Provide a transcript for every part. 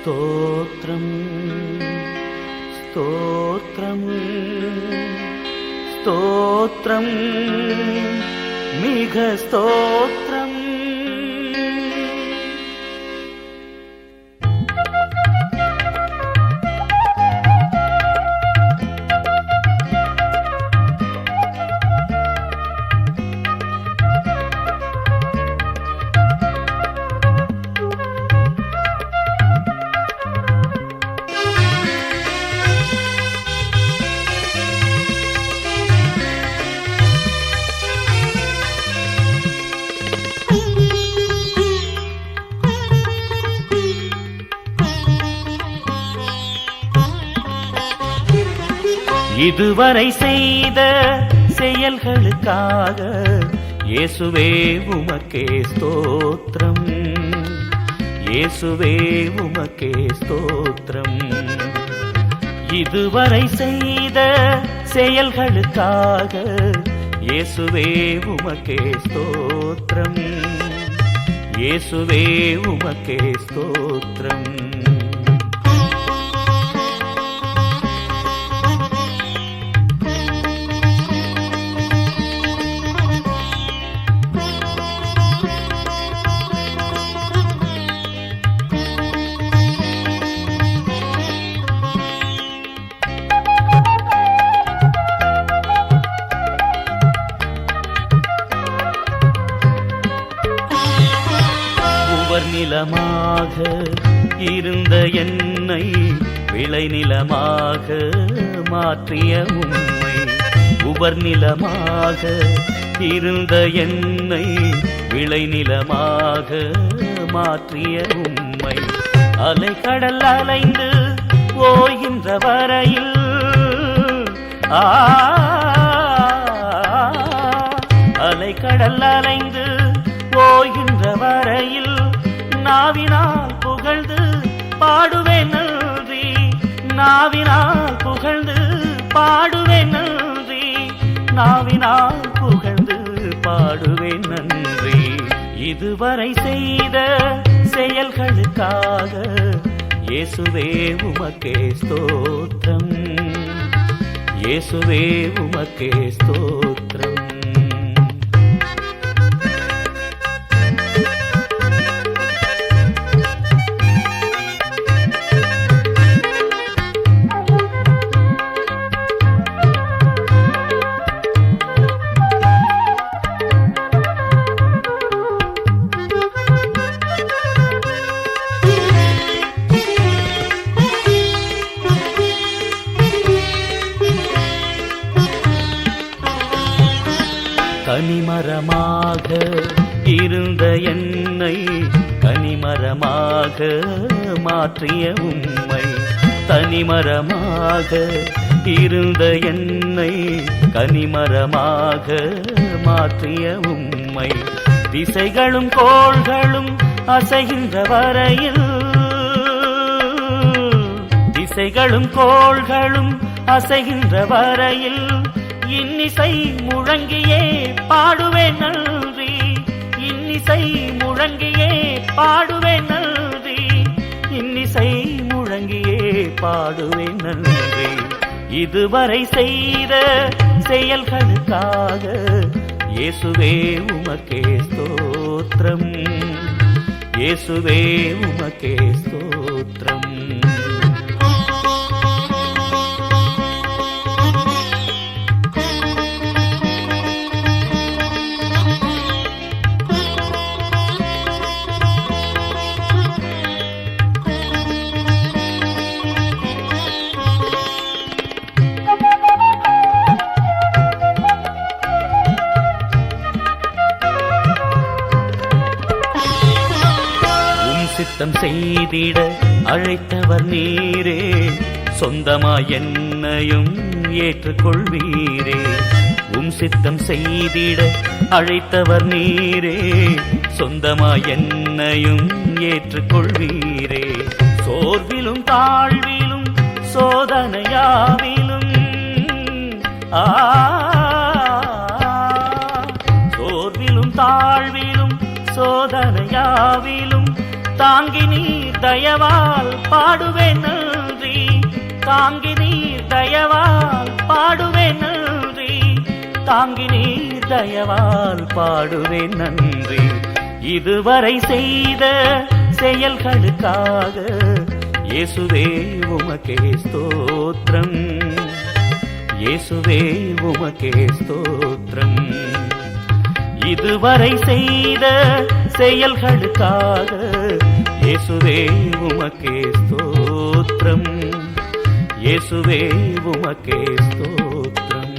స్తోత్రం స్తోత్రం స్తోత్రం మిఘ స్తోత్రం. இதுவரை செய்த செயல்களுக்காக இயேசுவே உமக்கே ஸ்தோத்திரம், இயேசுவே உமக்கே ஸ்தோத்திரம். இதுவரை செய்த செயல்களுக்காக இயேசுவே உமக்கே ஸ்தோத்திரம், இயேசுவே உமக்கே ஸ்தோத்திரம். நிலமாக இருந்த என்னை விளைநிலமாக மாற்றிய உம்மை, உவர் நிலமாக இருந்த என்னை விளைநிலமாக மாற்றிய உம்மை, அலைக்கடல் அலைந்து ஓய்கின்ற வரையில் அலைக்கடல் அலைந்து ஓய்கின்ற வரையில் நாவினால் புகழ்ந்து பாடுவேன் நன்றி, நாவினால் புகழ்ந்து பாடுவேன் நன்றி, நாவினால் புகழ்ந்து பாடுவேன் நன்றி. இதுவரை செய்த செயல்களுக்காக இயேசுவே உமக்கே ஸ்தோத்திரம், இயேசுவே உமக்கே ஸ்தோத்திரம். கனிமரமாக இருந்த என்னை கனிமரமாக மாற்றிய உம்மை, தனிமரமாக இருந்த என்னை கனிமரமாக மாற்றிய உம்மை, திசைகளும் கோள்களும் அசைகின்ற வரையில், திசைகளும் கோள்களும் அசைகின்ற வரையில் இன்னிசை முழங்கியே பாடுவேன் நன்றி, இன்னிசை முழங்கியே பாடுவேன் நன்றி, இன்னிசை முழங்கியே பாடுவேன் நன்றி. இதுவரை செய்த செயல்களுக்காக இயேசுவே உமக்கே ஸ்தோத்திரம், இயேசுவே உமக்கே ஸ்தோத்திரம். சித்தம் செய்திட அழைத்தவர் நீரே, சொந்தமாய் என்னையும் ஏற்றுக்கொள்வீரே. உம் சித்தம் செய்திட அழைத்தவர் நீரே, சொந்தமாய் என்னையும் ஏற்றுக்கொள்வீரே. சோர்விலும் தாழ்விலும் சோதனையாவிலும் சோர்விலும் தாழ்விலும் சோதனையாவிலும் தாங்கி நீர் தயவால் பாடுவேன் நன்றி, தாங்கி நீர் தயவால் பாடுவேன் நன்றி, தாங்கி நீர் தயவால் பாடுவேன் நன்றி. இதுவரை செய்த செயல்களுக்காக இயேசுவே உமக்கே ஸ்தோத்திரம், இயேசுவே உமக்கே ஸ்தோத்திரம். இதுவரை செய்த செயல்களுக்காக இயேசுவே உமக்கே ஸ்தோத்திரம், இயேசுவே உமக்கே ஸ்தோத்திரம்.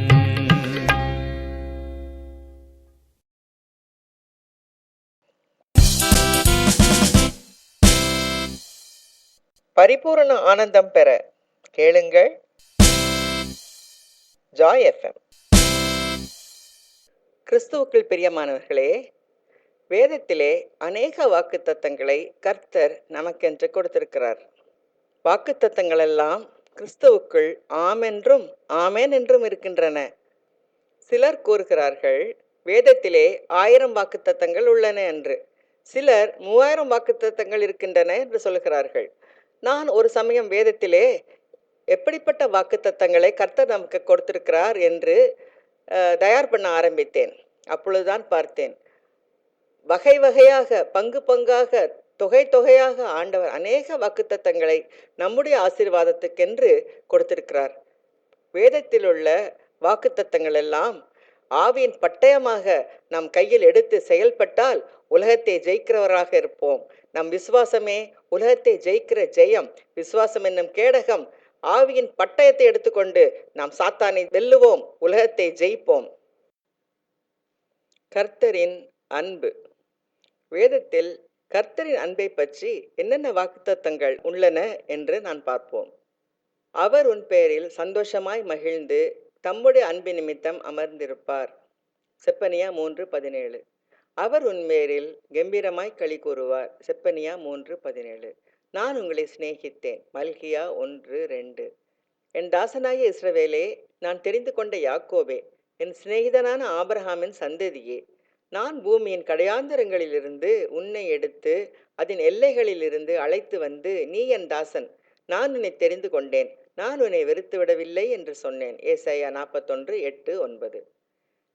பரிபூரண ஆனந்தம் பெற கேளுங்கள் ஜாய் எஃப்எம். கிறிஸ்துவுக்குள் பிரியமானவர்களே, வேதத்திலே அநேக வாக்குத்தத்தங்களை கர்த்தர் நமக்கென்று கொடுத்திருக்கிறார். வாக்குத்தத்தங்கள் எல்லாம் கிறிஸ்துவுக்குள் ஆமென்றும் ஆமேன் என்றும் இருக்கின்றன. சிலர் கூறுகிறார்கள் வேதத்திலே 1000 வாக்குத்தத்தங்கள் உள்ளன என்று, சிலர் 3000 வாக்குத்தத்தங்கள் இருக்கின்றன என்று சொல்கிறார்கள். நான் ஒரு சமயம் வேதத்திலே எப்படிப்பட்ட வாக்குத்தத்தங்களை கர்த்தர் நமக்கு கொடுத்திருக்கிறார் என்று தயார் பண்ண ஆரம்பித்தேன். அப்பொழுதுதான் பார்த்தேன், வகை வகையாக பங்கு பங்காக தொகை தொகையாக ஆண்டவர் அநேக வாக்குத்தத்தங்களை நம்முடைய ஆசீர்வாதத்துக்கென்று கொடுத்திருக்கிறார். வேதத்தில் உள்ள வாக்குத்தத்தங்கள் எல்லாம் ஆவியின் பட்டயமாக நம் கையில் எடுத்து செயல்பட்டால் உலகத்தை ஜெயிக்கிறவராக இருப்போம். நம் விசுவாசமே உலகத்தை ஜெயிக்கிற ஜெயம். விசுவாசம் என்னும் கேடகம், ஆவியின் பட்டயத்தை எடுத்துக்கொண்டு நாம் சாத்தானை வெல்லுவோம், உலகத்தை ஜெயிப்போம். கர்த்தரின் அன்பு. வேதத்தில் கர்த்தரின் அன்பை பற்றி என்னென்ன வாக்குத்தத்தங்கள் உள்ளன என்று நான் பார்ப்போம். அவர் உன் பேரில் சந்தோஷமாய் மகிழ்ந்து தம்முடைய அன்பு நிமித்தம் அமர்ந்திருப்பார். செப்பனியா 3:17. அவர் உன்மேரில் கம்பீரமாய் களி கூறுவார். செப்பனியா 3:17. நான் உங்களை சிநேகித்தேன். மல்கியா 1:2. என் தாசனாகிய இஸ்ரவேலே, நான் தெரிந்து கொண்ட யாக்கோபே, என் சிநேகிதனான ஆபிரகாமின் சந்ததியே, நான் பூமியின் கடையாந்தரங்களிலிருந்து உன்னை எடுத்து அதன் எல்லைகளிலிருந்து அழைத்து வந்து, நீ என் தாசன், நான் உன்னை தெரிந்து கொண்டேன், நான் உன்னை வெறுத்து விடவில்லை என்று சொன்னேன். ஏசாயா 41:8-9.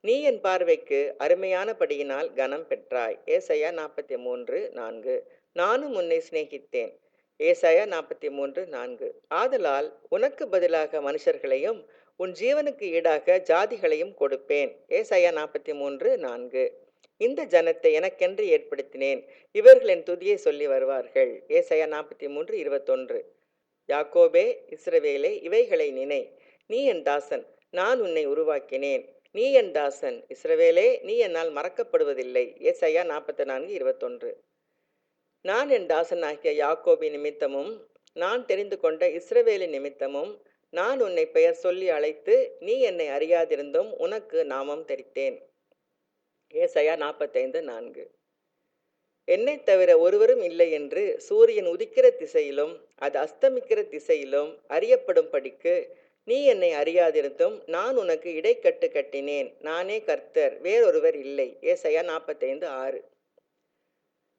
நீ என் பார்வைக்கு அருமையானபடியினால் கனம் பெற்றாய். ஏசாயா 43:4. நானும் உன்னை சிநேகித்தேன். ஏசாயா 43:4. ஆதலால் உனக்கு பதிலாக மனுஷர்களையும் உன் ஜீவனுக்கு ஈடாக ஜாதிகளையும் கொடுப்பேன். ஏசாயா 43:4. இந்த ஜனத்தை எனக்கென்று ஏற்படுத்தினேன், இவர்கள் என் துதியை சொல்லி வருவார்கள். ஏசாயா 43:21. யாக்கோபே, இஸ்ரவேலே, இவைகளை நினை, நீ என் தாசன், நான் உன்னை உருவாக்கினேன், நீ என் தாசன், இஸ்ரவேலே, நீ என்னால் மறக்கப்படுவதில்லை. ஏசாயா 44:21. நான் என் தாசனாகிய யாக்கோபி நிமித்தமும் நான் தெரிந்து கொண்ட இஸ்ரவேலின் நிமித்தமும் நான் உன்னை பெயர் சொல்லி அழைத்து நீ என்னை அறியாதிருந்தும் உனக்கு நாமம் தரித்தேன். ஏசாயா 45:4. என்னை தவிர ஒருவரும் இல்லை என்று சூரியன் உதிக்கிற திசையிலும் அது அஸ்தமிக்கிற திசையிலும் அறியப்படும் படிக்கு நீ என்னை அறியாதிருந்தும் நான் உனக்கு இடைக்கட்டு கட்டினேன். நானே கர்த்தர், வேறொருவர் இல்லை. ஏசாயா 45:6.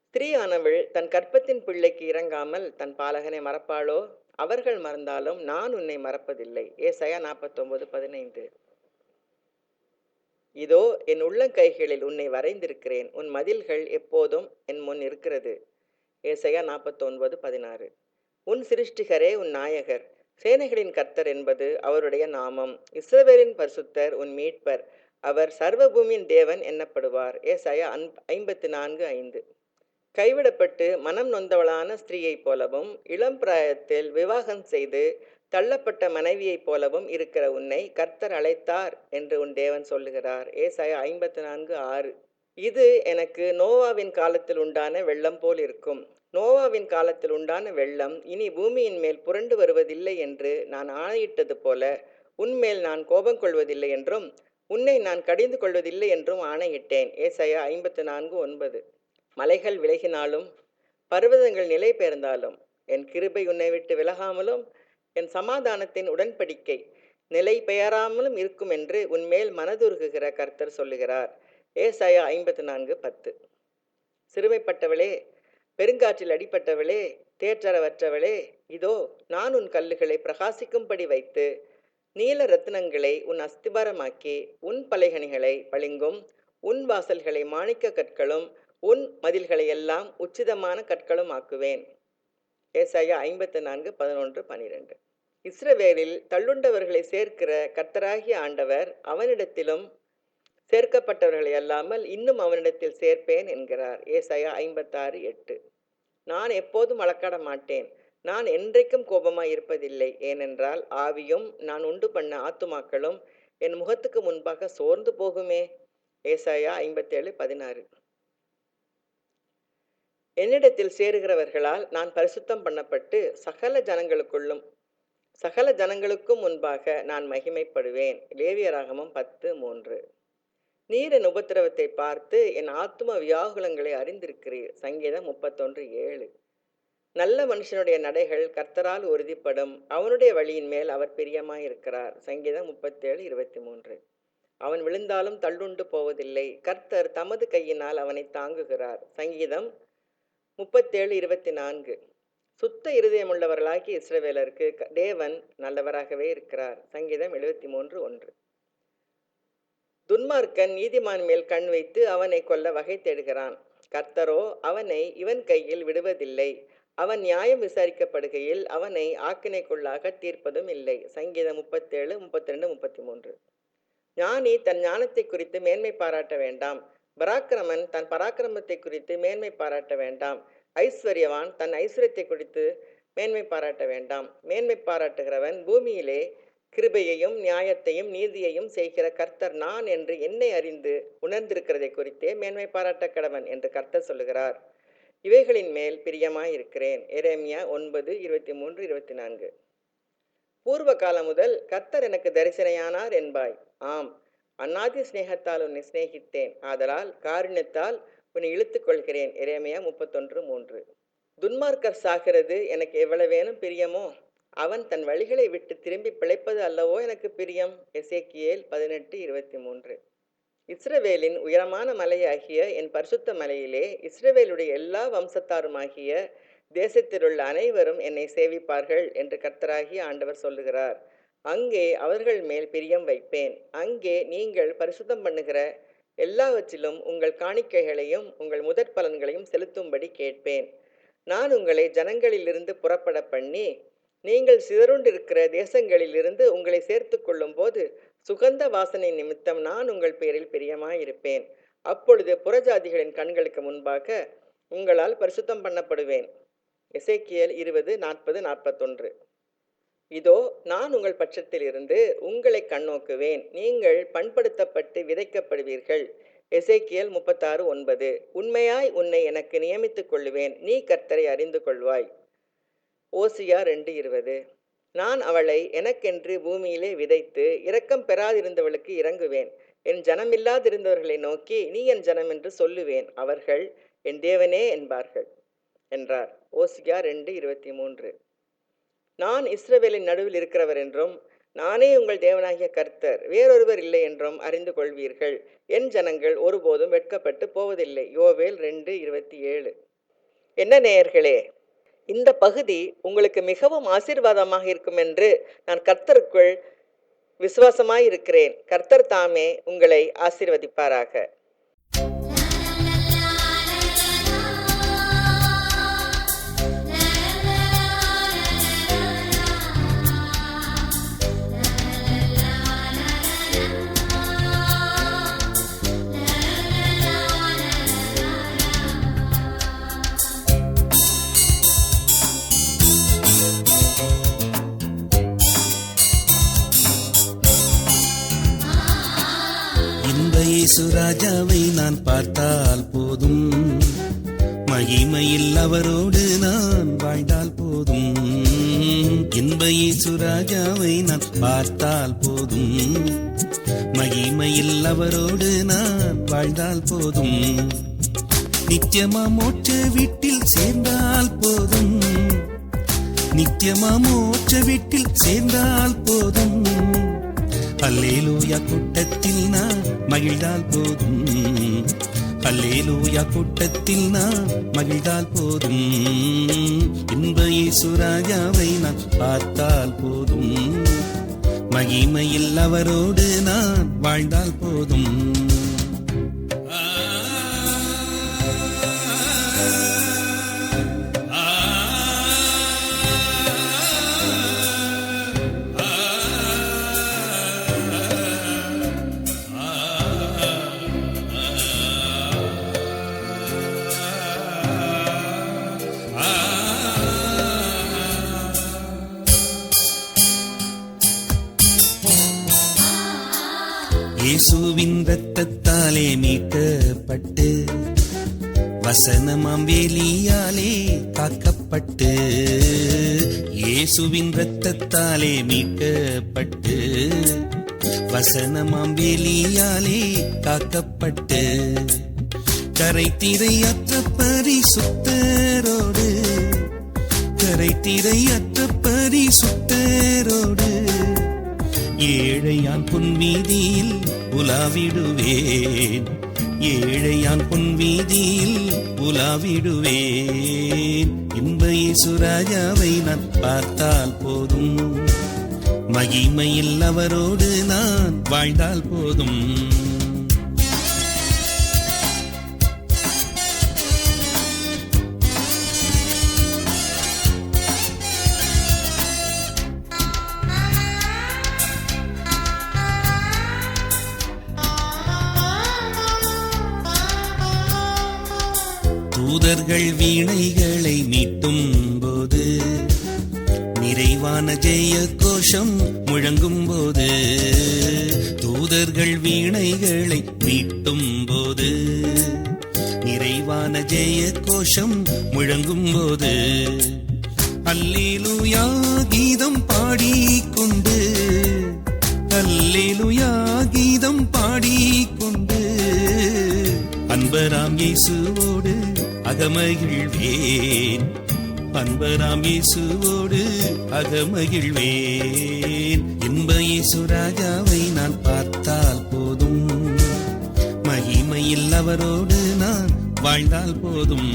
ஸ்திரீயானவள் தன் கற்பத்தின் பிள்ளைக்கு இறங்காமல் தன் பாலகனை மறப்பாளோ? அவர்கள் மறந்தாலும் நான் உன்னை மறப்பதில்லை. ஏசாயா 49:15. இதோ என் உள்ளங்கைகளில் உன்னை வரைந்திருக்கிறேன், உன் மதில்கள் எப்போதும் என் முன் இருக்கிறது. ஏசாயா 49:16. உன் சிருஷ்டிகரே உன் நாயகர், சேனைகளின் கர்த்தர் என்பது அவருடைய நாமம். இஸ்ரவேலின் பரிசுத்தர் உன் மீட்பர், அவர் சர்வபூமியின் தேவன் என்னப்படுவார். ஏசாயா 54:5. கைவிடப்பட்டு மனம் நொந்தவளான ஸ்திரீயைப் போலவும் இளம் பிராயத்தில் விவாகம் செய்து தள்ளப்பட்ட மனைவியைப் போலவும் இருக்கிற உன்னை கர்த்தர் அழைத்தார் என்று உன் தேவன் சொல்லுகிறார். ஏசாயா 54:6. இது எனக்கு நோவாவின் காலத்தில் உண்டான வெள்ளம் போல் இருக்கும். நோவாவின் காலத்தில் உண்டான வெள்ளம் இனி பூமியின் மேல் புரண்டு வருவதில்லை என்று நான் ஆணையிட்டது போல உன்மேல் நான் கோபம் கொள்வதில்லை என்றும் உன்னை நான் கடிந்து கொள்வதில்லை என்றும் ஆணையிட்டேன். ஏசாயா 54:9. மலைகள் விலகினாலும் பர்வதங்கள் நிலை பெயர்ந்தாலும் என் கிருபை உன்னை விட்டு விலகாமலும் என் சமாதானத்தின் உடன்படிக்கை நிலை பெயராமலும் இருக்கும் என்று உன்மேல் மனதுருகுகிற கர்த்தர் சொல்லுகிறார். ஏசாயா 54:10. சிறுமைப்பட்டவளே, பெருங்காற்றில் அடிப்பட்டவளே, தேற்றரவற்றவளே, இதோ நான் உன் கல்லுகளை பிரகாசிக்கும்படி வைத்து நீல ரத்தினங்களை உன் அஸ்திபாரமாக்கி உன் பலைகணிகளை பளிங்கும் உன் வாசல்களை மாணிக்க கற்களும் உன் மதில்களை எல்லாம் உச்சிதமான கற்களும் ஆக்குவேன். ஏசாயா 54:11-12. இஸ்ரவேலில் தள்ளுண்டவர்களை சேர்க்கிற கர்த்தராகிய ஆண்டவர் அவனிடத்திலும் சேர்க்கப்பட்டவர்களை அல்லாமல் இன்னும் அவனிடத்தில் சேர்ப்பேன் என்கிறார். ஏசாயா 56:8. நான் எப்போதும் வழக்காட மாட்டேன், நான் என்றைக்கும் கோபமாய் இருப்பதில்லை. ஏனென்றால் ஆவியும் நான் உண்டு பண்ண ஆத்துமாக்களும் என் முகத்துக்கு முன்பாக சோர்ந்து போகுமே. ஏசாயா 57:16. என்னிடத்தில் சேருகிறவர்களால் நான் பரிசுத்தம் பண்ணப்பட்டு சகல ஜனங்களுக்கும் முன்பாக நான் மகிமைப்படுவேன். லேவியராகமம் 10:3. நீர் என் உபத்திரவத்தை பார்த்து என் ஆத்தும வியாகுலங்களை அறிந்திருக்கிறீர். சங்கீதம் 31:7. நல்ல மனுஷனுடைய நடைகள் கர்த்தரால் உறுதிப்படும், அவனுடைய வழியின் மேல் அவர் பிரியமாயிருக்கிறார். சங்கீதம் 37:23. அவன் விழுந்தாலும் தள்ளுண்டு போவதில்லை, கர்த்தர் தமது கையினால் அவனை தாங்குகிறார். சங்கீதம் 37:24. சுத்த இருதயமுள்ளவர்களாகி இஸ்ரவேலருக்கு தேவன் நல்லவராகவே இருக்கிறார். சங்கீதம் 73:1. துன்மார்க்கன் நீதிமான் மேல் கண் வைத்து அவனை கொல்ல வகை தேடுகிறான், கர்த்தரோ அவனை இவன் கையில் விடுவதில்லை. அவன் நியாயம் விசாரிக்கப்படுகையில் அவனை ஆக்கினைக்குள்ளாக தீர்ப்பதும் இல்லை. சங்கீதம் 37, 32, 33. ஞானி தன் ஞானத்தை குறித்து மேன்மை பாராட்ட வேண்டாம், பராக்கிரமன் தன் பராக்கிரமத்தை குறித்து மேன்மை பாராட்ட வேண்டாம், ஐஸ்வர்யவான் தன் ஐஸ்வர்யத்தை குறித்து மேன்மை பாராட்ட வேண்டாம். மேன்மை பாராட்டுகிறவன் பூமியிலே கிருபையையும் நியாயத்தையும் நீதியையும் செய்கிற கர்த்தர் நான் என்று என்னை அறிந்து உணர்ந்திருக்கிறதை குறித்தே மேன்மை பாராட்ட கடவன் என்று கர்த்தர் சொல்லுகிறார். இவைகளின் மேல் பிரியமாயிருக்கிறேன். எரேமியா 9:23-24. பூர்வ காலம் முதல் கர்த்தர் எனக்கு தரிசனையானார் என்பாய். ஆம், அநாதி சிநேகத்தால் உன்னை சிநேகித்தேன், ஆதலால் காருண்யத்தால் உன்னை இழுத்துக் கொள்கிறேன். எரேமியா 31:3. துன்மார்க்கர் சாகிறது எனக்கு எவ்வளவேனும் பிரியமோ, அவன் தன் வழிகளை விட்டு திரும்பி பிழைப்பது அல்லவோ எனக்கு பிரியம். எசேக்கியேல் 18:23. இஸ்ரவேலின் உயரமான மலையாகிய என் பரிசுத்த மலையிலே இஸ்ரவேலுடைய எல்லா வம்சத்தாருமாகிய தேசத்திலுள்ள அனைவரும் என்னை சேவிப்பார்கள் என்று கர்த்தராகிய ஆண்டவர் சொல்லுகிறார். அங்கே அவர்கள் மேல் பிரியம் வைப்பேன். அங்கே நீங்கள் பரிசுத்தம் பண்ணுகிற எல்லாவற்றிலும் உங்கள் காணிக்கைகளையும் உங்கள் முதற் பலன்களையும் செலுத்தும்படி கேட்பேன். நான் உங்களை ஜனங்களிலிருந்து புறப்பட பண்ணி நீங்கள் சிதறுண்டிருக்கிற தேசங்களிலிருந்து உங்களை சேர்த்து கொள்ளும் போது சுகந்த வாசனை நிமித்தம் நான் உங்கள் பேரில் பிரியமாயிருப்பேன். அப்பொழுது புறஜாதிகளின் கண்களுக்கு முன்பாக உங்களால் பரிசுத்தம் பண்ணப்படுவேன். எசேக்கியேல் 20:40-41. இதோ நான் உங்கள் பட்சத்தில் இருந்து உங்களை கண்ணோக்குவேன், நீங்கள் பண்படுத்தப்பட்டு விதைக்கப்படுவீர்கள். எசேக்கியேல் 36:9. உண்மையாய் உன்னை எனக்கு நியமித்துக் கொள்ளுவேன், நீ கர்த்தரை அறிந்து கொள்வாய். ஓசியா 2:20. நான் அவளை எனக்கென்று பூமியிலே விதைத்து இரக்கம் பெறாதிருந்தவளுக்கு இறங்குவேன். என் ஜனமில்லாதிருந்தவர்களை நோக்கி நீ என் ஜனம் என்று சொல்லுவேன், அவர்கள் என் தேவனே என்பார்கள் என்றார். ஓசியா 2:23. நான் இஸ்ரவேலின் நடுவில் இருக்கிறவர் என்றும் நானே உங்கள் தேவனாகிய கர்த்தர், வேறொருவர் இல்லை என்றும் அறிந்து கொள்வீர்கள். என் ஜனங்கள் ஒருபோதும் வெட்கப்பட்டு போவதில்லை. யோவேல் 2:27. என்ன நேயர்களே, இந்த பகுதி உங்களுக்கு மிகவும் ஆசீர்வாதமாக இருக்கும் என்று நான் கர்த்தருக்குள் விசுவாசமாயிருக்கிறேன். கர்த்தர் தாமே உங்களை ஆசீர்வதிப்பாராக. இயேசுராஜாவை நான் பார்த்தால் போதும், மகிமையில் அவரோடு நான் வாழ்ந்தால் போதும். இன்ப இயேசுராஜாவை நான் பார்த்தால் போதும், மகிமையில் அவரோடு நான் வாழ்ந்தால் போதும். நித்தியமா மோட்ச வீட்டில் சேர்ந்தால் போதும், நித்தியமா மோட்ச வீட்டில் சேர்ந்தால் போதும். அல்லேலூயா கூட்டத்தில் நான் மகிழ்ந்தால் போதும், அல்லேலூயா கூட்டத்தில் நான் மகிழ்ந்தால் போதும், இன்ப இயேசு ராஜாவை நான் பார்த்தால் போதும், மகிமையில் அவரோடு நான் வாழ்ந்தால் போதும். இயேசுவின் இரத்தத்தாலே மீட்கப்பட்டு, வசனமாம் வேலியாலே காக்கப்பட்டு, இயேசுவின் இரத்தத்தாலே மீட்கப்பட்டு, வசனமாம் வேலியாலே காக்கப்பட்டு, கரை திரையற்ற பரிசுத்தரோடு, கரை திரையற்ற பரிசுத்தரோடு, ஏழையான் பொன்வீதியில் உலாவிடுவேன், ஏழையான் பொன்வீதியில் உலாவிடுவேன், இன்ப இயேசு ராஜாவை நான் பார்த்தால் போதும், மகிமையில் அவரோடு நான் வாழ்ந்தால் போதும். தூதர்கள் வீணைகளை மீட்டும் போது, நிறைவான ஜெய கோஷம் முழங்கும் போது, தூதர்கள் வீணைகளை மீட்டும் போது, நிறைவான ஜெய கோஷம் முழங்கும் போது, அல்லேலூயா கீதம் பாடிக்கொண்டு, அல்லேலூயா கீதம் பாடிக்கொண்டு, அன்பராம் இயேசுவோடு அகமகிழ்வேன், அன்பராம் இயேசுவோடு அகமகிழ்வேன், இன்ப இயேசு ராஜாவை நான் பார்த்தால் போதும், மகிமையில் அவரோடு நான் வாழ்ந்தால் போதும்.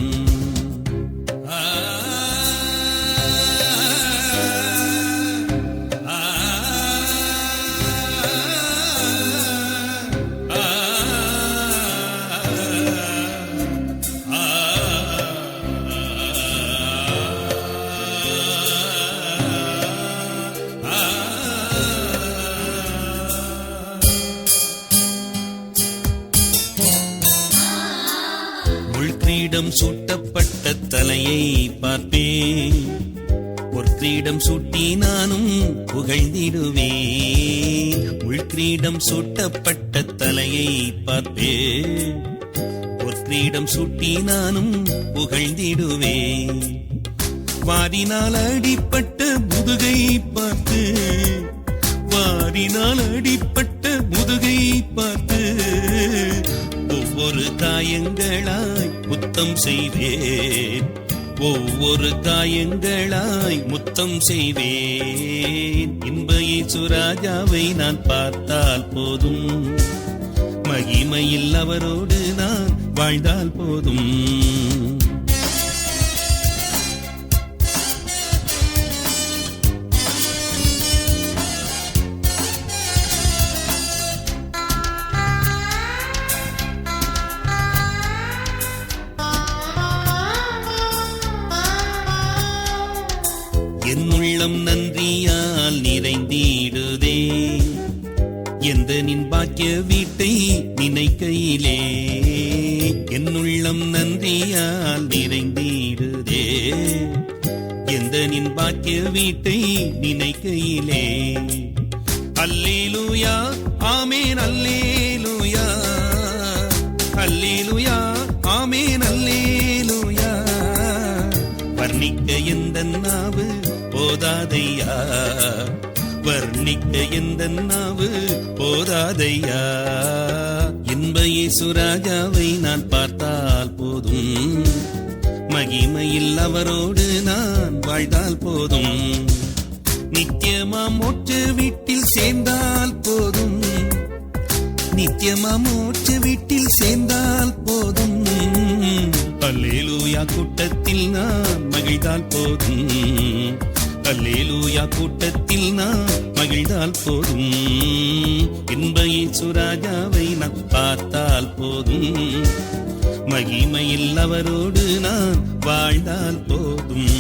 கிரீடம் சூட்டப்பட்ட தலையை பார்ப்பேன், ஒரு கிரீடம் சூட்டி நானும் புகழ்ந்திடுவேன், உள்கிரீடம் சூட்டப்பட்ட தலையை பார்ப்பேன், ஒரு கிரீடம் சூட்டி நானும் புகழ்ந்திடுவேன், வாரினால் அடிப்பட்ட முதுகை பார்த்து, வாரினால் அடிப்பட்ட முதுகை பார்த்து, ஒவ்வொரு காயங்களாய் முத்தம் செய்வேன், ஒவ்வொரு காயங்களாய் முத்தம் செய்வேன், இன்ப இயேசு ராஜாவை நான் பார்த்தால் போதும், மகிமையில் அவரோடு நான் வாழ்ந்தால் போதும். என்னுள்ளம் நன்றியால் நிறைந்திடுதே, எந்த நின் பாக்கிய வீட்டை நினைக்கையிலே, என்னுள்ளம் நன்றியால் நிறைந்திடுதே, எந்த நின் பாக்கிய வீட்டை நினைக்கையிலே, அல்லேலூயா ஆமென் அல்லேலூயா, அல்லேலூயா ஆமென் அல்லேலூயா, வர்ணிக்க எந்த நாவு போதாதையா, வர்ணிக்க எந்த நாவு போதாதையா, இன்ப இயேசு ராஜாவை நான் பார்த்தால் போதும், மகிமையில் அவரோடு நான் வாழ்ந்தால் போதும், நித்தியமா மோட்ச வீட்டில் சேர்ந்தால் போதும், நித்தியமா மோட்ச வீட்டில் சேர்ந்தால் போதும். அல்லேலூயா கூட்டத்தில் நான் மகிழ்ந்தால் போதும். அல்லேலூயா கூட்டத்தில் நான் மகிழ்ந்தால் போதும். இன்ப இயேசு ராஜாவை நான் பார்த்தால் போதும். மகிமையில் அவரோடு நான் வாழ்ந்தால் போதும்.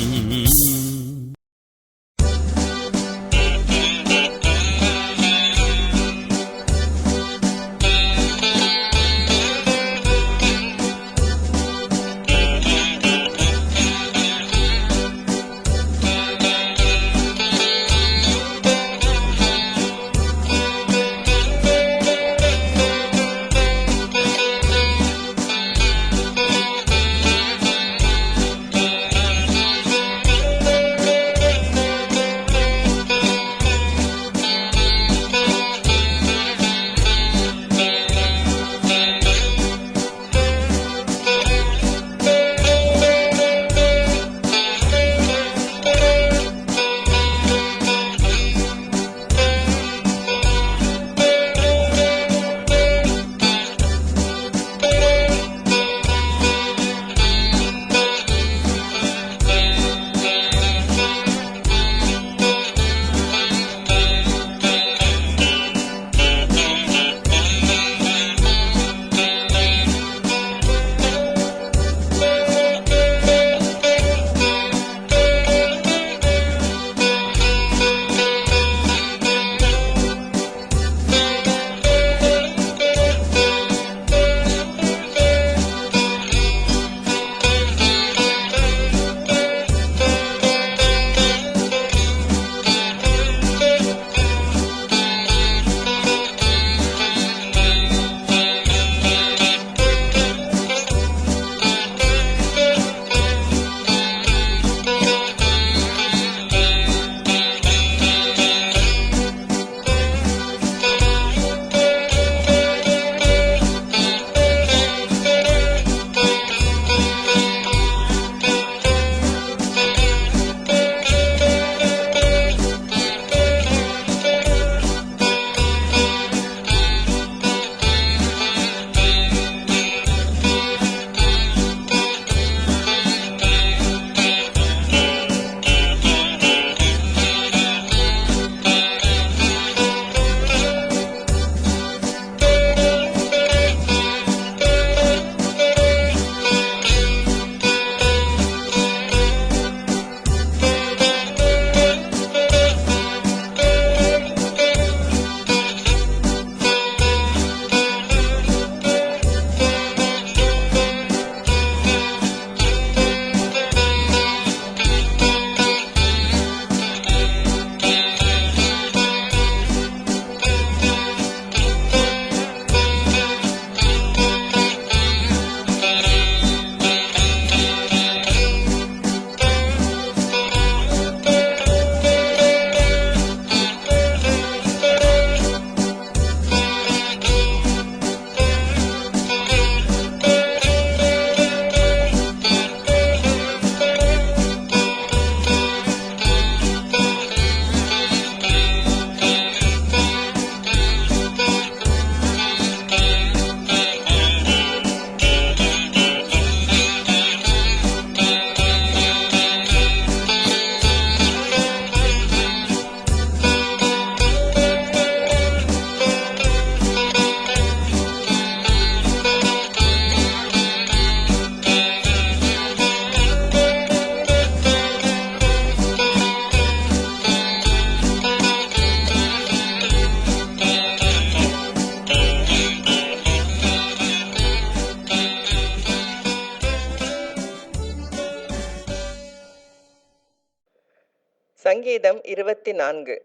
சங்கீதம் 24.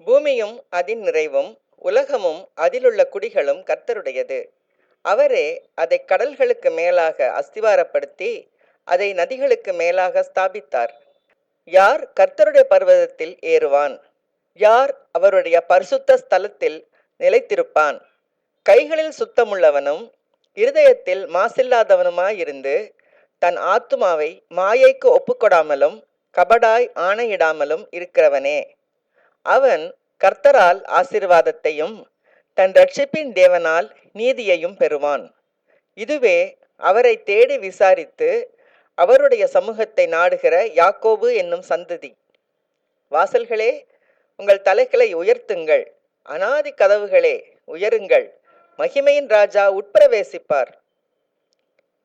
பூமியும் அதின் நிறைவும் உலகமும் அதிலுள்ள குடிகளும் கர்த்தருடையது. அவரே அதை கடல்களுக்கு மேலாக அஸ்திவாரப்படுத்தி அதை நதிகளுக்கு மேலாக ஸ்தாபித்தார். யார் கர்த்தருடைய பர்வதத்தில் ஏறுவான்? யார் அவருடைய பரிசுத்த ஸ்தலத்தில் நிலைத்திருப்பான்? கைகளில் சுத்தமுள்ளவனும் இருதயத்தில் மாசில்லாதவனுமாயிருந்து தன் ஆத்துமாவை மாயைக்கு ஒப்புக்கொடாமலும் கபடாய் ஆணையிடாமலும் இருக்கிறவனே. அவன் கர்த்தரால் ஆசீர்வாதத்தையும் தன் ரட்சிப்பின் தேவனால் நீதியையும் பெறுவான். இதுவே அவரை தேடி விசாரித்து அவருடைய சமூகத்தை நாடுகிற யாக்கோபு என்னும் சந்ததி. வாசல்களே, உங்கள் தலைகளை உயர்த்துங்கள், அநாதி கதவுகளே உயருங்கள், மகிமையின் ராஜா உட்பிரவேசிப்பார்.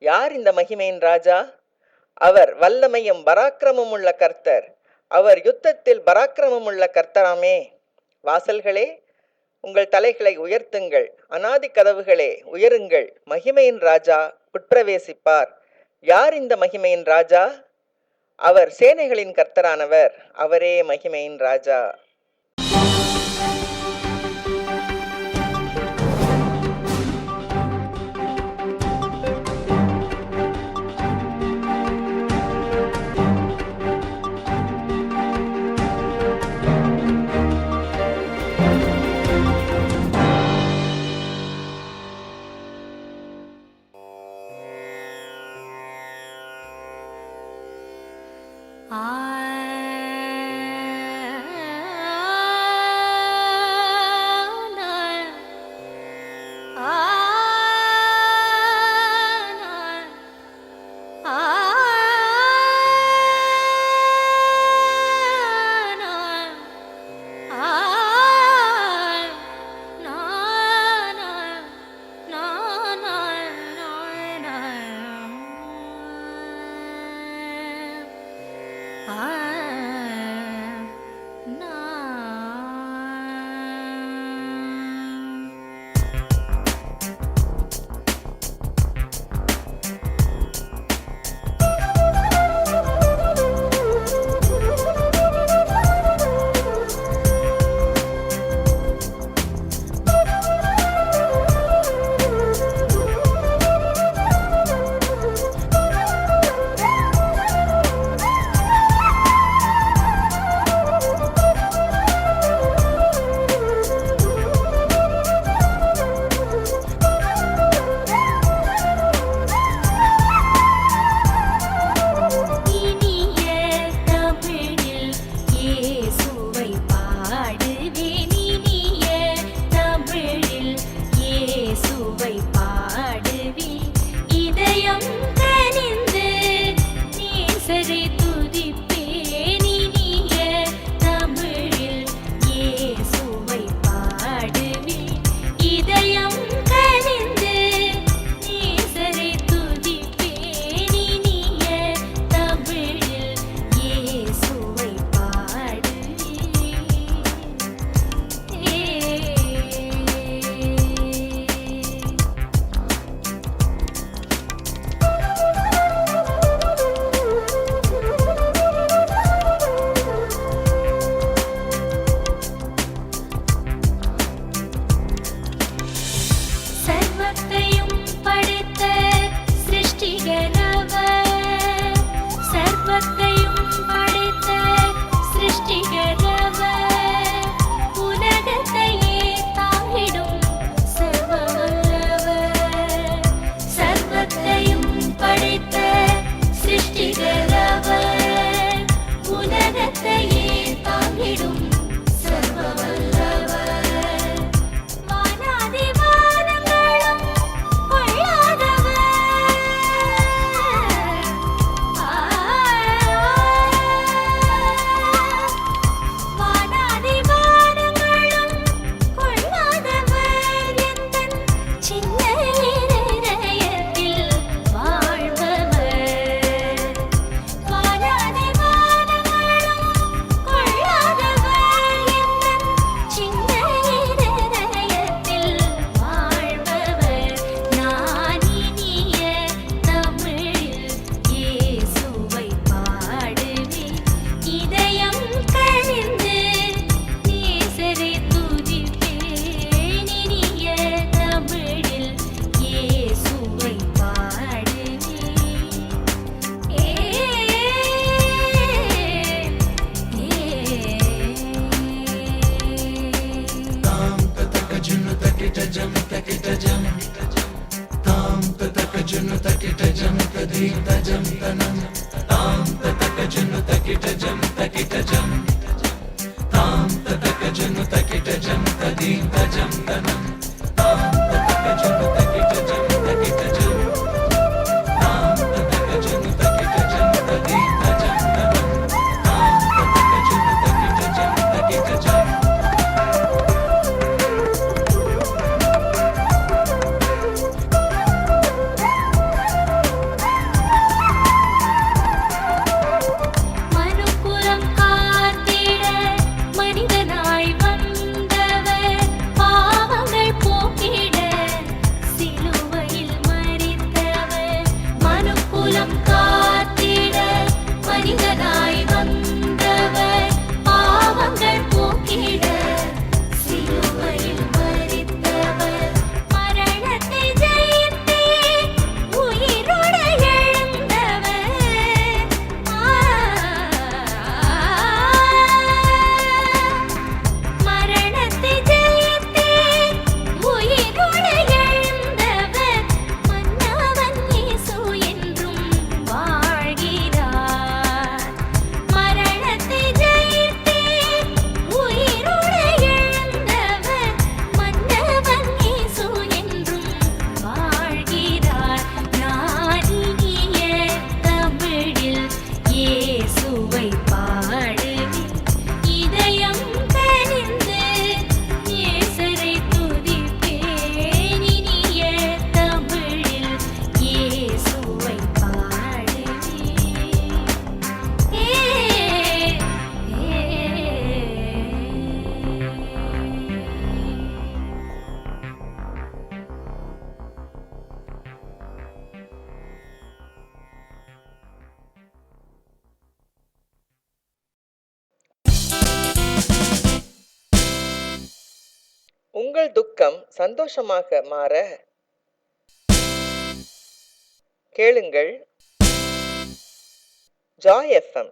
யார் இந்த மகிமையின் ராஜா? அவர் வல்லமையும் பராக்கிரமும் உள்ள கர்த்தர். அவர் யுத்தத்தில் பராக்கிரமம் உள்ள கர்த்தராமே. வாசல்களே, உங்கள் தலைகளை உயர்த்துங்கள், அநாதி கதவுகளே உயருங்கள், மகிமையின் ராஜா உட்பிரவேசிப்பார். யார் இந்த மகிமையின் ராஜா? அவர் சேனைகளின் கர்த்தரானவர். அவரே மகிமையின் ராஜா. Tam ta ta ka janu ta kita jam ta di ta jam ta nam. துக்கம் சந்தோஷமாக மாற கேளுங்கள் ஜாய் எஃப்எம்.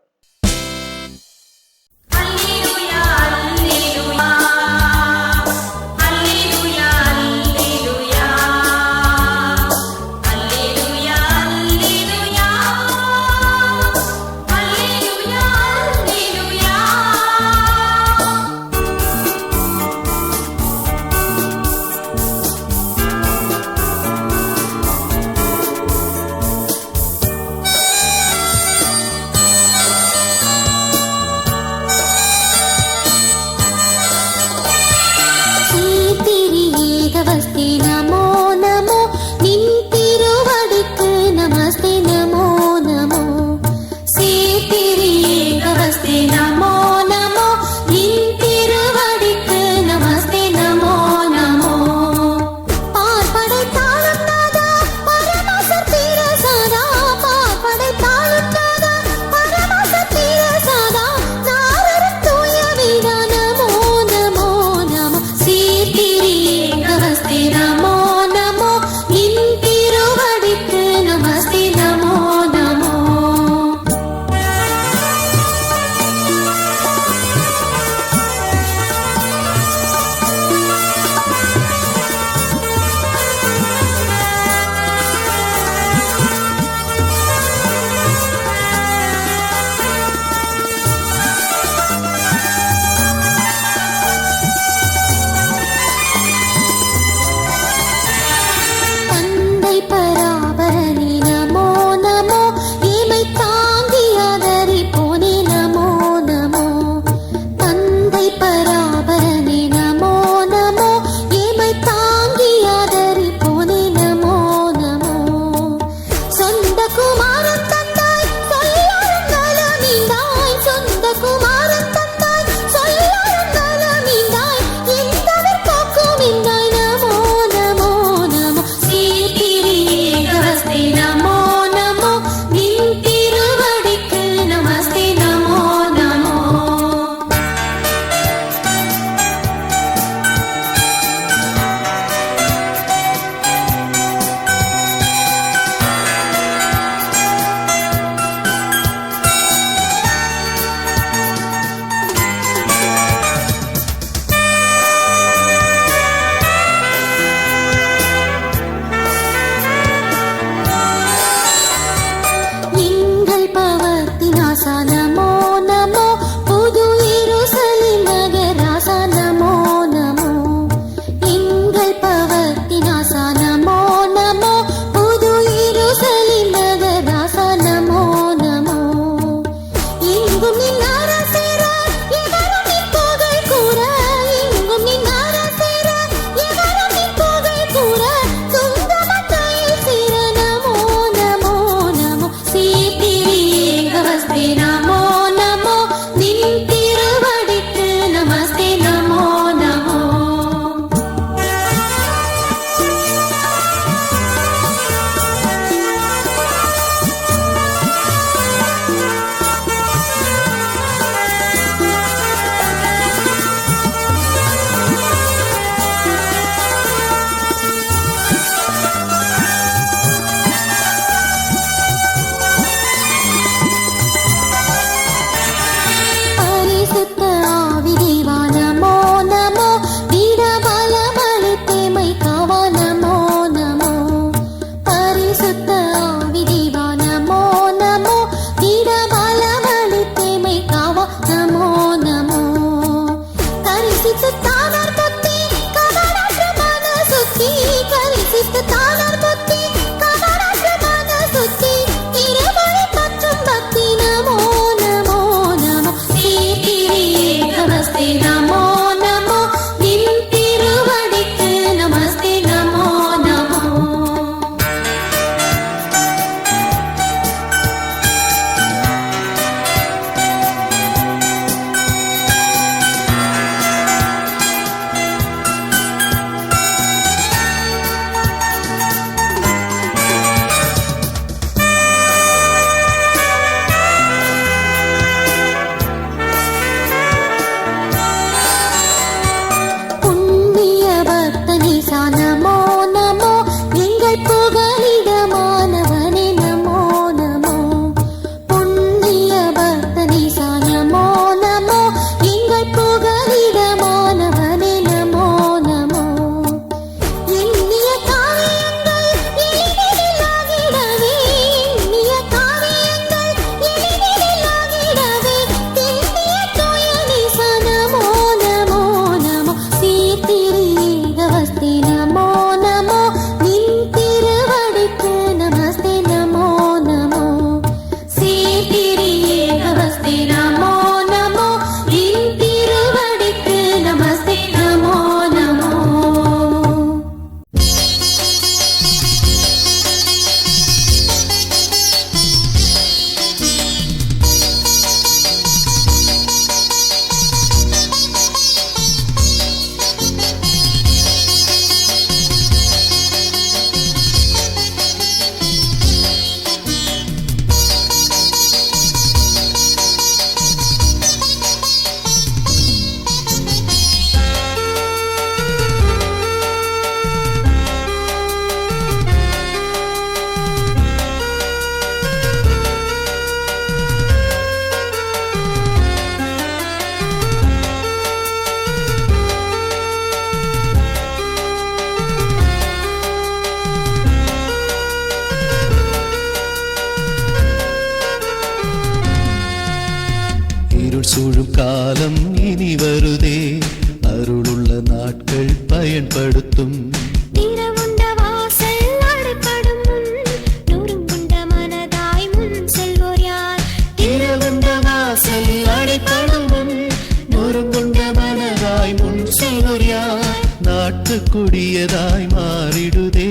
நாட்டு கொடியதாய் மாறிடுதே.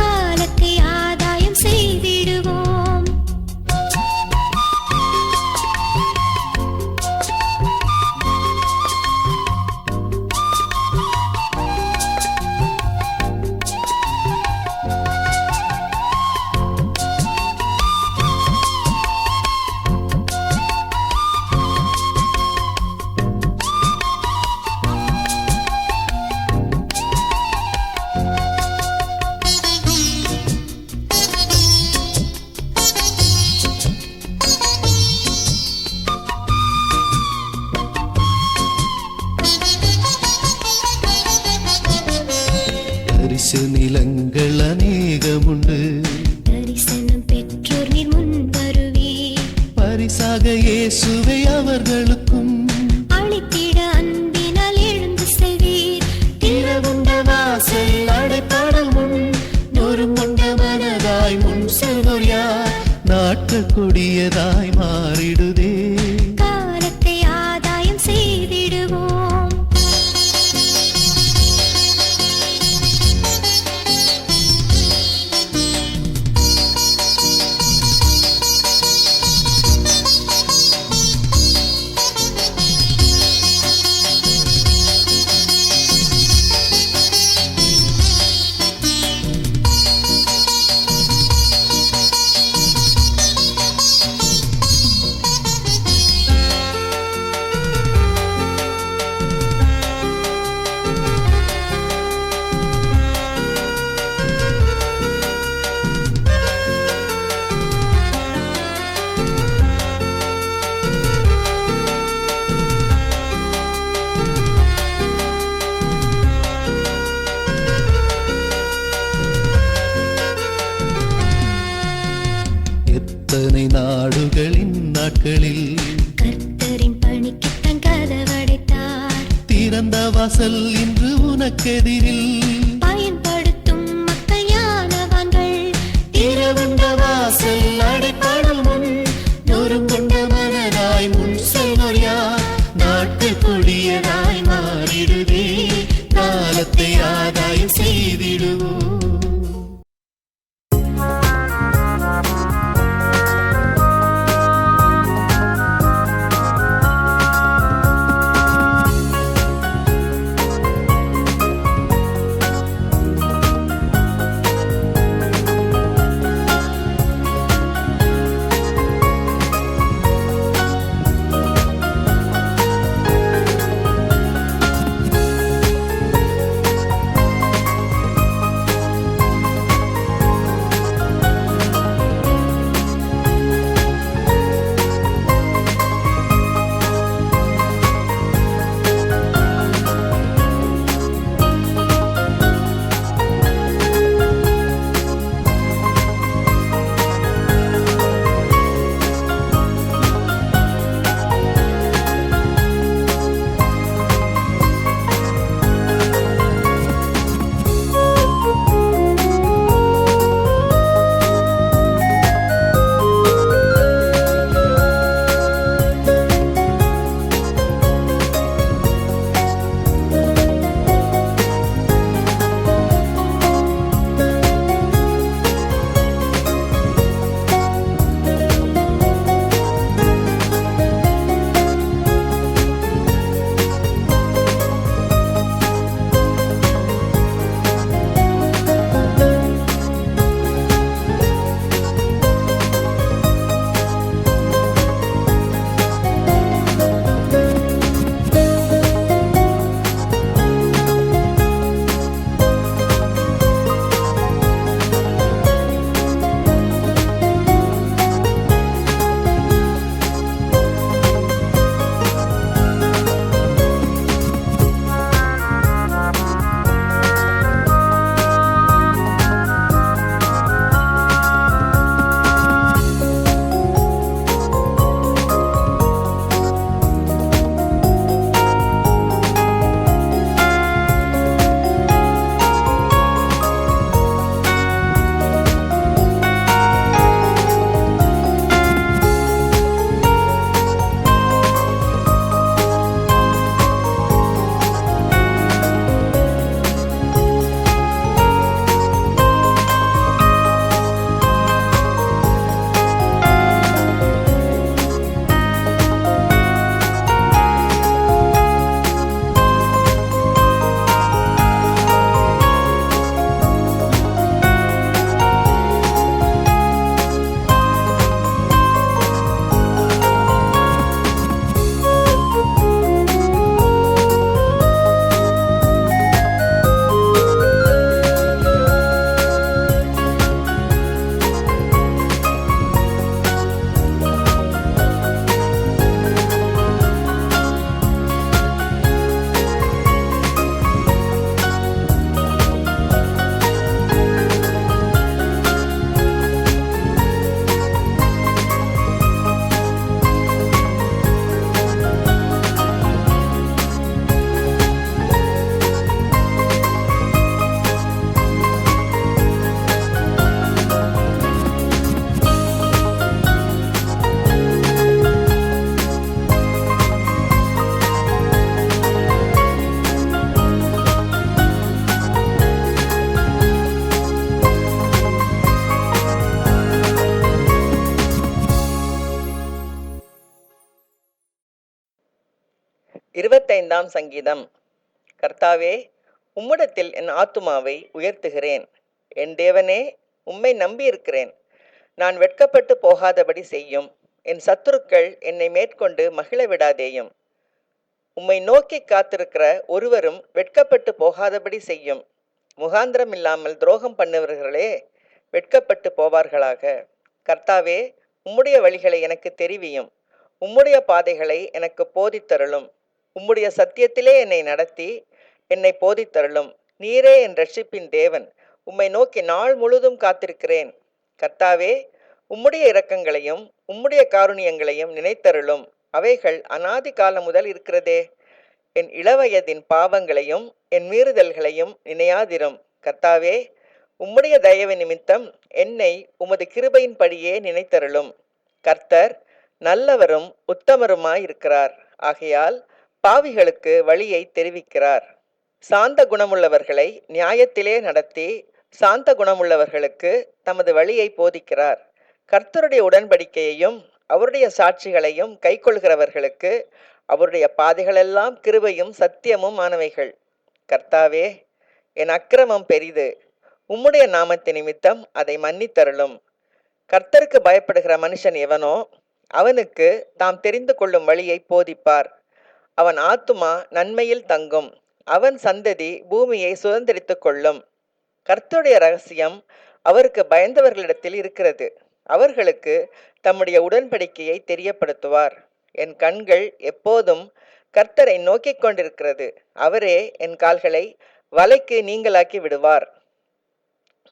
காலத்தை ஆதாயம் செய்திடுவோம். பரிசு நிலங்கள் அநேகமுண்டு. தரிசனம் பெற்றோர் நீர் முன் வருவீர். பரிசாக இயேசுவை அவர்களுக்கும் அழைத்திட அன்பினால் எழுந்து செல்வீர். திறவுண்ட வாசல் அடைப்பாடல் முன் நொறுங்குண்ட மனதாய் முன் செல்வோர் யார்? நாட்டு கொடியதாய் மாறிடுதே. காலத்தை ஆதாயம் செய்திடுவோம். எத்தனை நாடுகளின் நாட்களில் கர்த்தரின் பணிக்குத்தான் கதவடைத்தார். திறந்த வாசல் இன்று உனக்கெதிரில். பயன்படுத்தும் மக்கள் ஞானவான்கள். திறவுண்ட வாசல் அடைப்பாடல் முன் நொறுங்குண்ட மனதாய் முன் செல்வோர் யார்? நாட்டு கொடியதாய் மாறிடுதே. காலத்தை ஆதாயம் செய்திடுவோம். 55ஆம் சங்கீதம். கர்த்தாவே, உம்மிடத்தில் என் ஆத்துமாவை உயர்த்துகிறேன். என் தேவனே, உம்மை நம்பியிருக்கிறேன். நான் வெட்கப்பட்டு போகாதபடி செய்யும். என் சத்துருக்கள் என்னை மேற்கொண்டு மகிழ விடாதேயும். உம்மை நோக்கி காத்திருக்கிற ஒருவரும் வெட்கப்பட்டு போகாதபடி செய்யும். முகாந்திரம் இல்லாமல் துரோகம் பண்ணுவர்களே வெட்கப்பட்டு போவார்களாக. கர்த்தாவே, உம்முடைய வழிகளை எனக்கு தெரிவியும். உம்முடைய பாதைகளை எனக்கு போதித்தருளும். உம்முடைய சத்தியத்திலே என்னை நடத்தி என்னை போதித்தருளும். நீரே என் இரட்சிப்பின் தேவன். உம்மை நோக்கி நாள் முழுதும் காத்திருக்கிறேன். கர்த்தாவே, உம்முடைய இரக்கங்களையும் உம்முடைய காருணியங்களையும் நினைத்தருளும். அவைகள் அநாதி காலம் முதல் இருக்கிறதே. என் இளவயதின் பாவங்களையும் என் மீறுதல்களையும் நினையாதிரும். கர்த்தாவே, உம்முடைய தயவு நிமித்தம் என்னை உமது கிருபையின்படியே நினைத்தருளும். கர்த்தர் நல்லவரும் உத்தமருமாயிருக்கிறார். ஆகையால் பாவிகளுக்கு வழியை தெரிவிக்கிறார். சாந்த குணமுள்ளவர்களை நியாயத்திலே நடத்தி சாந்த குணமுள்ளவர்களுக்கு தமது வழியை போதிக்கிறார். கர்த்தருடைய உடன்படிக்கையையும் அவருடைய சாட்சிகளையும் கைக்கொள்கிறவர்களுக்கு அவருடைய பாதைகளெல்லாம் கிருபையும் சத்தியமும் ஆனவைகள். கர்த்தாவே, என் அக்கிரமம் பெரிது. உம்முடைய நாமத்தின் நிமித்தம் அதை மன்னித்தருளும். கர்த்தருக்கு பயப்படுகிற மனுஷன் எவனோ அவனுக்கு தாம் தெரிந்து கொள்ளும் வழியை போதிப்பார். அவன் ஆத்துமா நன்மையில் தங்கும். அவன் சந்ததி பூமியை சுதந்திரித்துக் கொள்ளும். கர்த்தருடைய ரகசியம் அவருக்கு பயந்தவர்களிடத்தில் இருக்கிறது. அவர்களுக்கு தம்முடைய உடன்படிக்கையை தெரியப்படுத்துவார். என் கண்கள் எப்போதும் கர்த்தரை நோக்கிக் கொண்டிருக்கிறது. அவரே என் கால்களை வலைக்கு நீங்களாக்கி விடுவார்.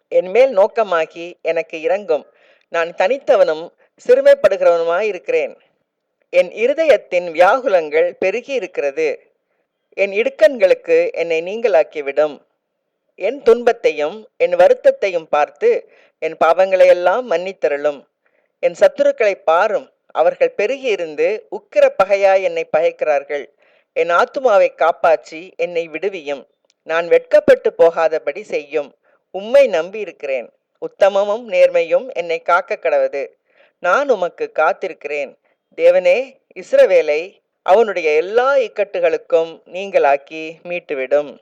என் மேல் நோக்கமாகி எனக்கு இரங்கும். நான் தனித்தவனும் சிறுமைப்படுகிறவனுமாயிருக்கிறேன். என் இருதயத்தின் வியாகுலங்கள் பெருகி இருக்கிறது. என் இடுக்கண்களுக்கு என்னை நீங்களாக்கிவிடும். என் துன்பத்தையும் என் வருத்தத்தையும் பார்த்து என் பாவங்களையெல்லாம் மன்னித்தருளும். என் சத்துருக்களை பாரும். அவர்கள் பெருகி இருந்து உக்கிர பகையாய் என்னை பகைக்கிறார்கள். என் ஆத்துமாவை காப்பாற்றி என்னை விடுவியும். நான் வெட்கப்பட்டு போகாதபடி செய்யும். உம்மை நம்பி இருக்கிறேன். உத்தமமும் நேர்மையும் என்னை காக்க கடவது. நான் உமக்கு காத்திருக்கிறேன். தேவனே, இஸ்ரவேலை அவனுடைய எல்லா இக்கட்டுகளுக்கும் நீங்களாக்கி மீட்டுவிடும்.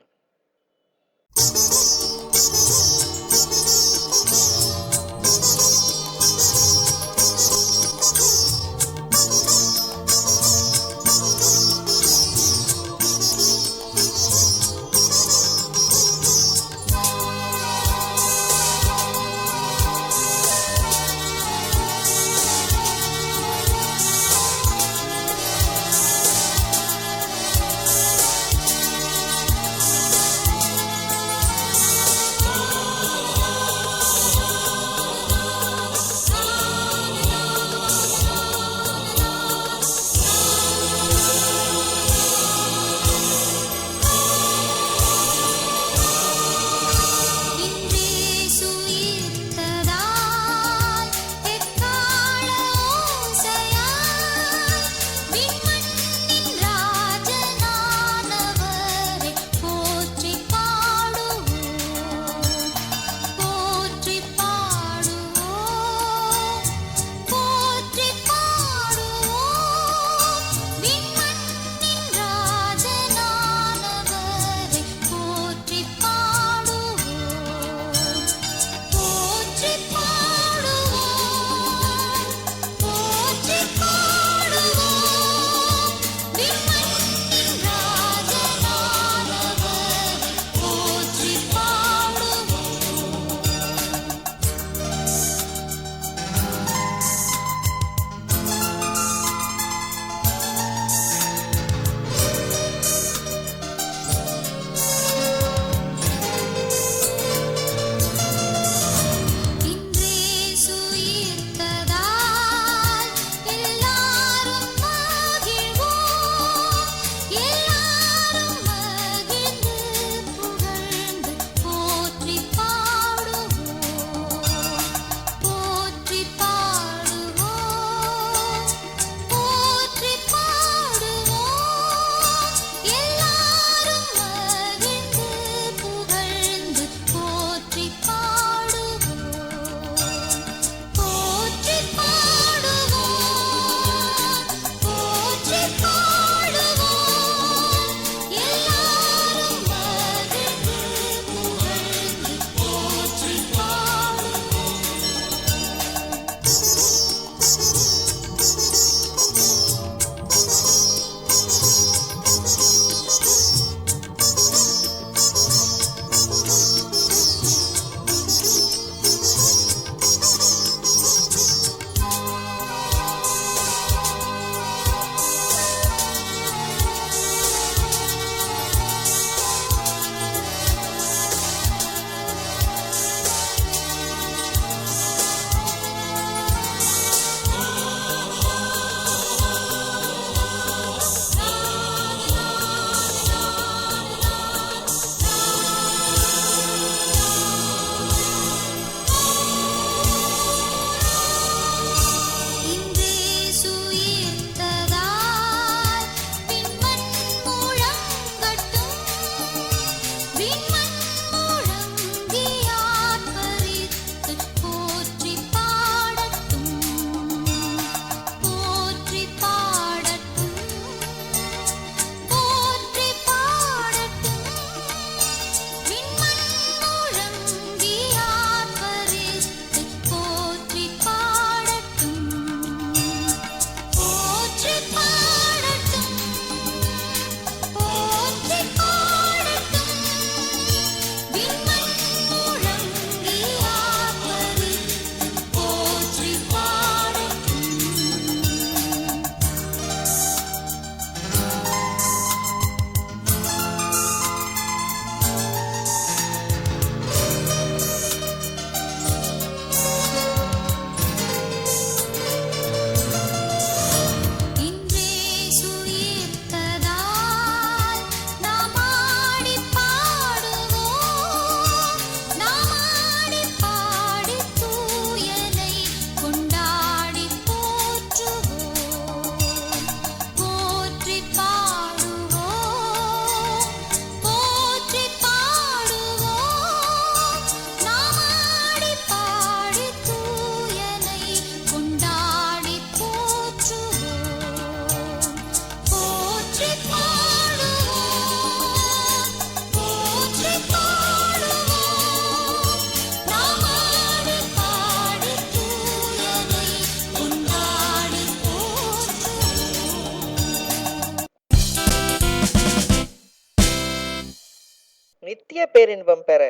பேரின்பம் பெற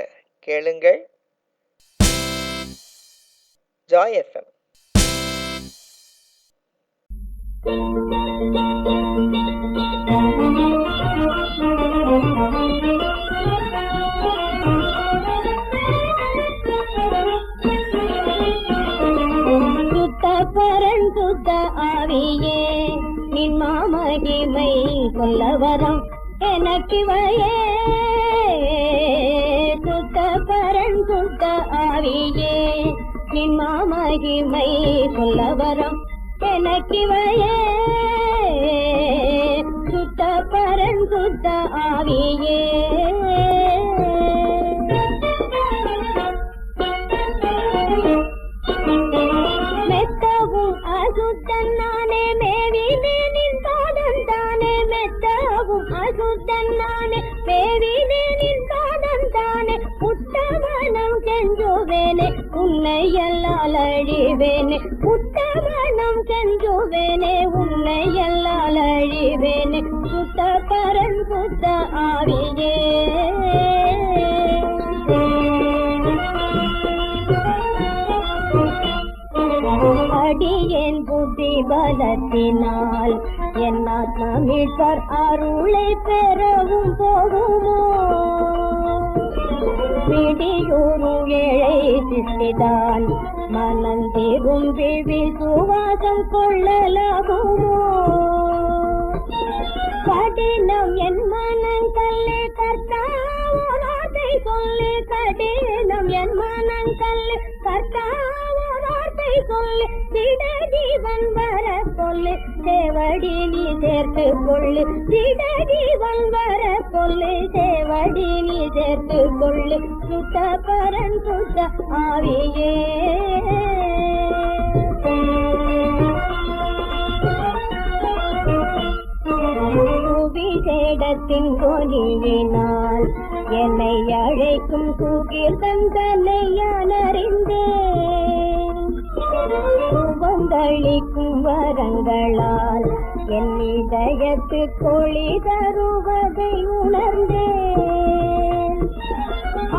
கேளுங்கள். Joy FM. சுத்த ஆவியே நின் மாமகிமை சொல்ல வரம் எனக்கிவையே. சுத்த பரன் சுத்த ஆவியே நின் மாமகிமை சொல்ல வரம் எனக்கிவையே. சுத்த பரன் சுத்த ஆவியே மெத்தவும் அசுத்தன் நானே மேவினேன் நின் பாதம் தானே. மெத்தவும் அசுத்தன் நானே மேவினேன் நின் பாதம் தானே. உத்தமனம் செஞ்சுவேனே உன்னை எல்லால் அழிவேனே. உத்தமனம் செஞ்சுவேனே உன்னை எல்லால் அழிவேனே. சுத்த பரன் சுத்த ஆவியே அடியேன் புத்தி பலத்தினால் என் ஆத்மீட்பர் அருளை பெறவும் போகுமோ. பிடியூரு ஏழை சித்திதான் மனந்திரும் விவி சுவாசம் கொள்ளலாகுமோ. கடினம் என் மனங்கல்லே கர்த்தாவோதை சொல்லு. கடினம் என் மனங்கல்லே கர்த்தாவோதை சொல்லு. திட ஜீவன் வர சொல்லு சேவடி நீ சேர்த்து கொள்ளு. திட ஜீவன் வர சொல்லு சேவடி நீ சேர்த்து கொள்ளு. சுத்த பரன் சுத்த ஆவியே விசேடத்தின் ஒளியினால் என்னை அழைக்கும் சுகீர்த்தன் தன்னை யான் அறிந்தேன். சுகந்தளிக்கும் வரங்களால் என் இதயத்து கொளி தருவதை உணர்ந்தேன்.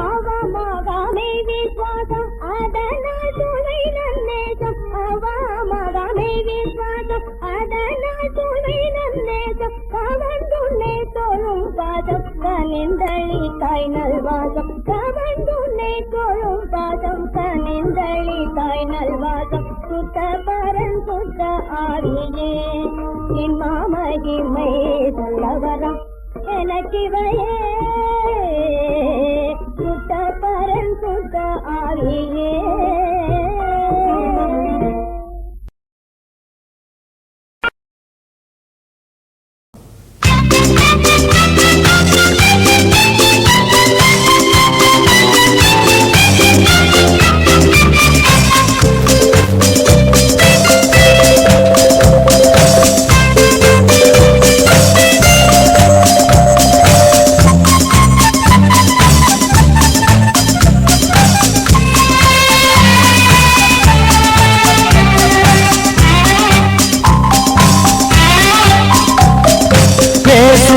அவமாகாமை விசுவாசம் அதனால் துணை நன்னேசம். அவமாகாமை விசுவாசம் அதனால் துணை நன்னேசம். கவர்ந்துன்னை தொழும் பாதம் கனிந்தளி தாய் நல்வாசம். கவர்ந்துன்னை தொழும் பாதம் கனிந்தளி தாய் நல்வாசம். சுத்த பரன் சுத்த ஆவியே என் மாமகிமை சொல்ல வரம் எனக்கிவையே. சுத்த பரன் சுத்த ஆவியே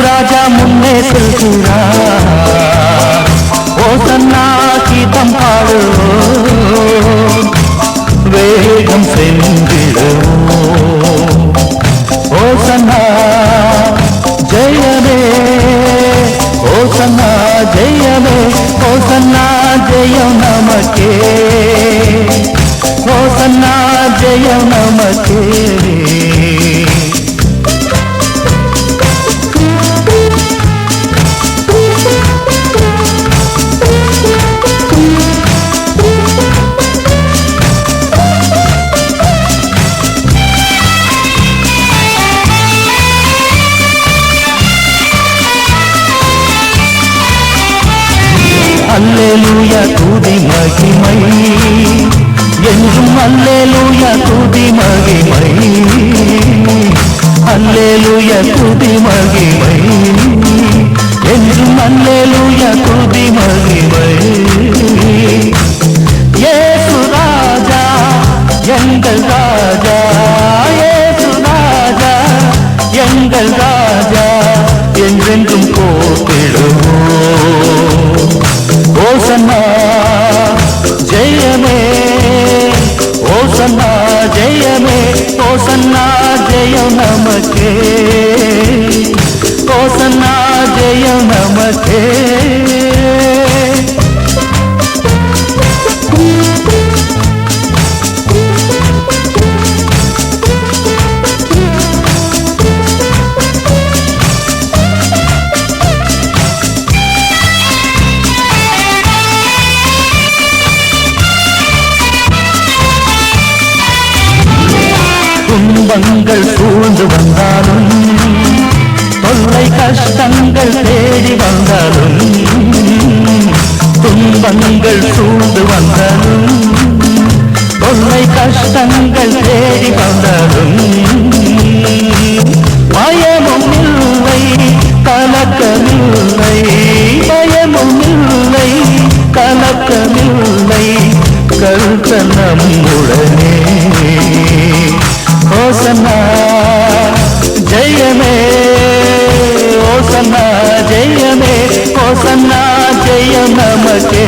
ராஜா முன்னே செல்கிறார். ஓசன்னா கீதம் பாடுவோம் வேகம் சென்றிடுவோம். ஓசன்னா ஜெயமே ஓசன்னா ஜெயமே. ஓசன்னா ஜெயம் நமக்கே. ஓசன்னா ஜெயம் நமக்கே. அல்லேலூயா துதி மகிமை என்றும் அல்லேலூயா துதி மகிமை. ஓசன்னா ஜெயமே ஓசன்னா ஜெயம் நமக்கே ஓசன்னா ஜெயம் நமக்கே துன்பங்கள் சூழ்ந்து வந்தாலும் தொல்லை கஷ்டங்கள் தேடி வந்தாலும் துன்பங்கள் சூழ்ந்து வந்தாலும் தொல்லை கஷ்டங்கள் தேடி வந்தாலும் பயமும் இல்லை கலக்கமில்லை பயமும் இல்லை கலக்கமில்லை கருத்தன் நம்முடனே ஓசன்னா ஜெயமே ஓசன்னா ஜெயமே ஓசன்னா ஜெயம் நமக்கே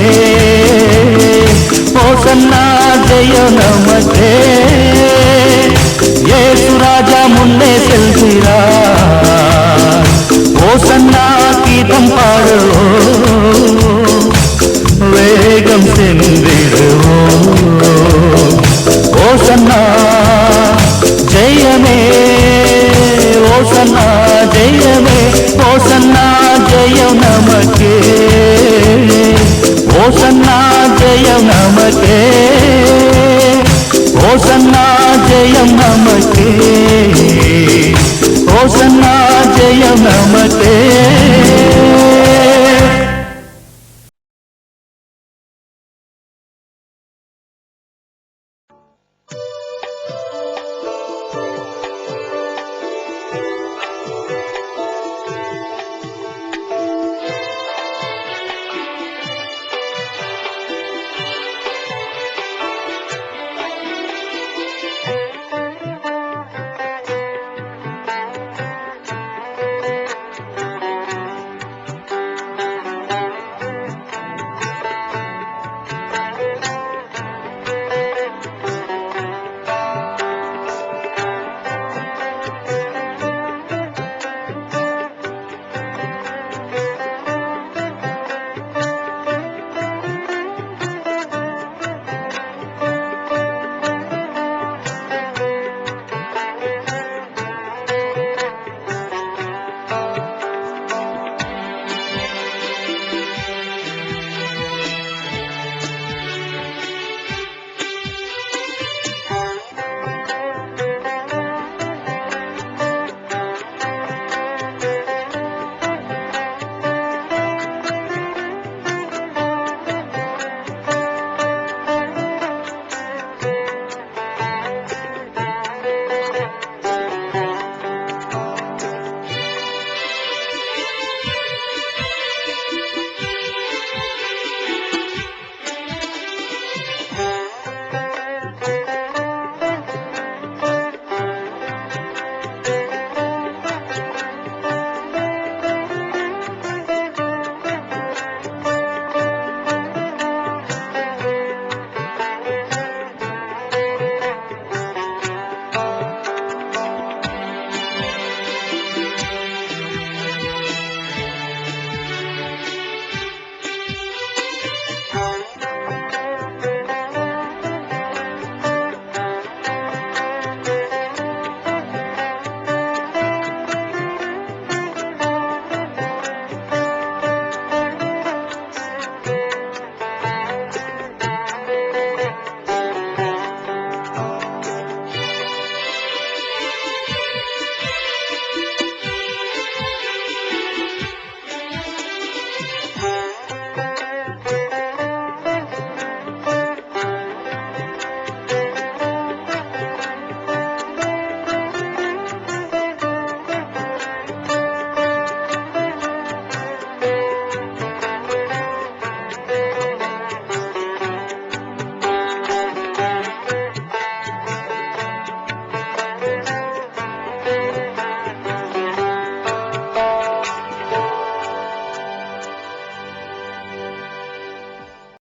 ஓசன்னா ஜெயம் நமக்கே இயேசு ராஜா முன்னே செல்கிறார் ஓசன்னா கீதம் பாடுவோம் வேகம் சென்றிடுவோம் ஓசன்னா ஜெயமே ஓசன்னா ஜெயமே ஓசன்னா ஜெயம் நமக்கே ஓசன்னா ஜெயம் நமக்கே ஓசன்னா ஜெயம் நமக்கே ஓசன்னா ஜெயம் நமக்கே